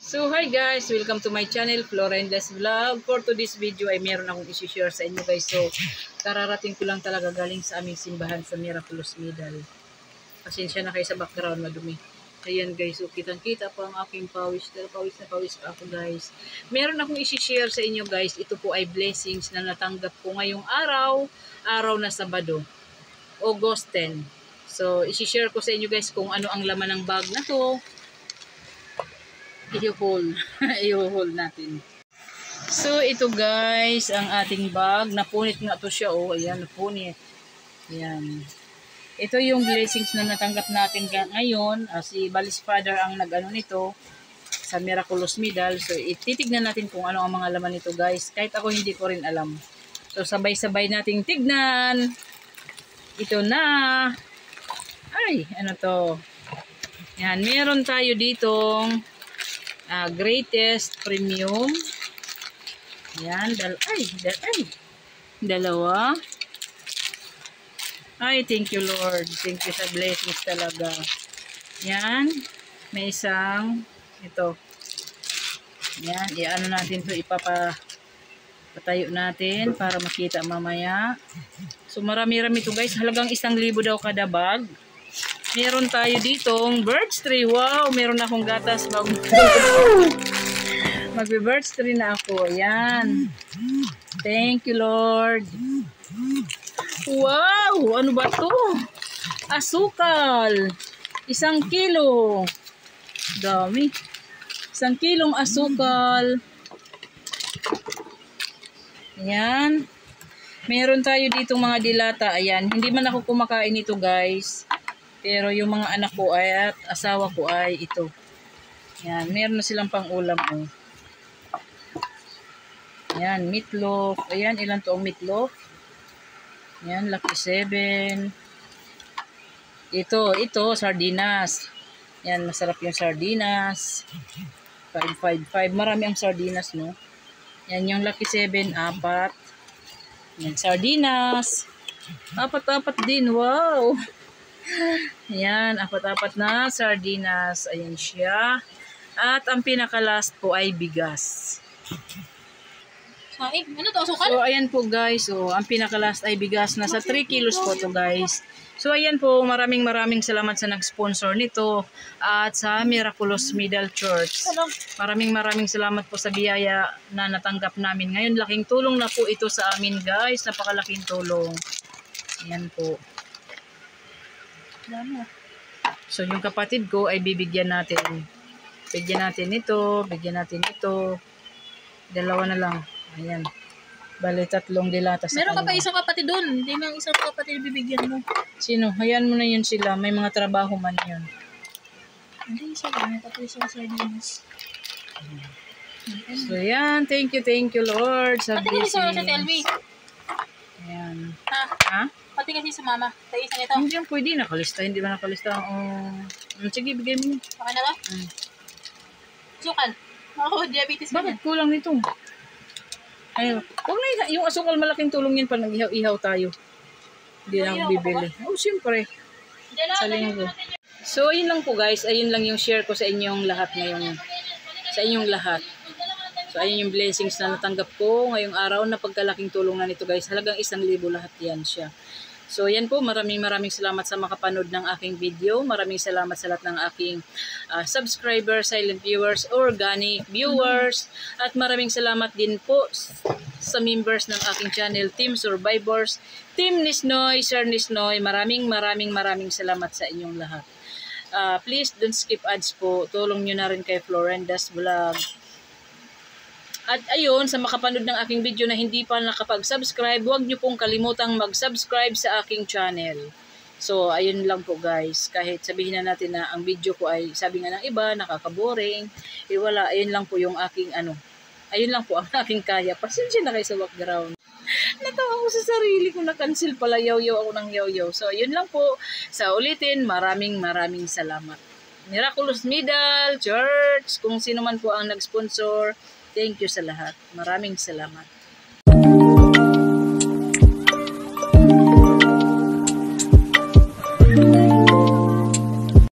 So hi guys, welcome to my channel, Florenda's Vlog. For today's video ay meron akong isi-share sa inyo guys. So kararating ko lang talaga galing sa aming simbahan sa Miraculous Middle. Pasensya na kayo sa background, madumi. Ayan guys, so kitang-kita po ang aking pawis. Pawis na pawis pa ako guys. Meron akong isi-share sa inyo guys. Ito po ay blessings na natanggap ko ngayong araw na Sabado, August 10. So isi-share ko sa inyo guys kung ano ang laman ng bag na to. I-hold natin. So ito guys, ang ating bag. Napunit nga to siya, oh. Ayan, napunit. Ayan. Ito yung blessings na natanggap natin ngayon. Si Balis Father ang nag-ano nito sa Miraculous Middle. So ititignan natin kung ano ang mga laman nito guys. Kahit ako hindi ko rin alam. So sabay-sabay nating tignan. Ito na. Ay, ano to? Yan, meron tayo ditong greatest premium. Yan, dalawa. Ay, thank you Lord. Thank you sa blessings talaga. Yan, may isang ito. Yan, i-ano natin to, ipapatayo natin para makita mamaya. So marami-rami to guys. Halagang 1,000 daw kada bag. Meron tayo ditong birds tree. Wow, meron akong gatas. Magbe-birds tree na ako. Ayan. Thank you, Lord. Wow, ano ba to? Asukal. 1 kilo. Dami. 1 kilong asukal. Ayan. Meron tayo ditong mga dilata. Ayan. Hindi man ako kumakain ito, guys. Pero yung mga anak ko ay at asawa ko ay ito. Yan, meron na silang pang-ulam oh. Yan, meatloaf. Ayan, ilan to ang meatloaf? Yan, Lucky 7. Ito, sardinas. Yan, masarap yung sardinas. 555. Marami ang sardinas, no? Yan, yung Lucky 7, 4. Yan, sardinas. 4 din, wow! Ayan, 4 na sardinas. Ayan siya. At ang pinaka-last po ay bigas. Ano to, asukal? So, ayan po guys. So, ang pinaka-last ay bigas. Nasa 3 kilos po to guys. So, ayan po. Maraming salamat sa nag-sponsor nito. At sa Miraculous Middle Church. Maraming salamat po sa biyaya na natanggap namin. Ngayon, laking tulong na po ito sa amin guys. Napakalaking tulong. Ayan po. So, yung kapatid ko ay bibigyan natin. Bigyan natin ito. Bigyan natin ito. Dalawa na lang. Ayan. Bali, 3 dilata sa meron ka kanila. pa isang kapatid doon. Hindi nang isang kapatid bibigyan mo. Sino? Hayaan mo na yun sila. May mga trabaho man yun. Hindi, isa lang. Tapos isang sardinas. So, yan. Thank you, Lord. Sa pati kasi sa blessings. LV. Ayan. Ha? Pati kasi sa mama. Sa isa nito. Hindi yan pwede. Nakalista. Hindi ba nakalista? Sige, bigay mo. Okay na ba? Asukal. Ako, diabetes ka Bakit kulang nito? Ayun. Huwag na yung asukal, malaking tulong yan pag nag-ihaw tayo. Hindi na ako bibili. Oh, siyempre. Sa linggo. So, ayun lang po guys. Ayun lang yung share ko sa inyong lahat ngayon. Sa inyong lahat. So, ayun yung blessings na natanggap ko ngayong araw na pagkalaking tulong na nito guys. Halagang 1,000 lahat yan siya. So, yan po. Maraming salamat sa makapanood ng aking video. Maraming salamat sa lahat ng aking subscribers, silent viewers, organic viewers. At maraming salamat din po sa members ng aking channel, Team Survivors, Team Nisnoy, Sir Nisnoy. Maraming salamat sa inyong lahat. Please don't skip ads po. Tulong nyo na rin kay Florenda's Vlog. At ayun, sa makapanood ng aking video na hindi pa nakapag-subscribe, huwag nyo pong kalimutang mag-subscribe sa aking channel. So, ayun lang po guys. Kahit sabihin na natin na ang video ko ay, sabi nga ng iba, nakaka-boring. Wala, ayun lang po yung aking ayun lang po ang aking kaya. Pasensya na kayo sa background. Natawa ko sa sarili ko, na-cancel pala, yaw-yaw ako ng yaw-yaw. So, ayun lang po. Sa ulitin, maraming salamat. Miraculous Middle Church, kung sino man po ang nag-sponsor, thank you sa lahat. Maraming salamat.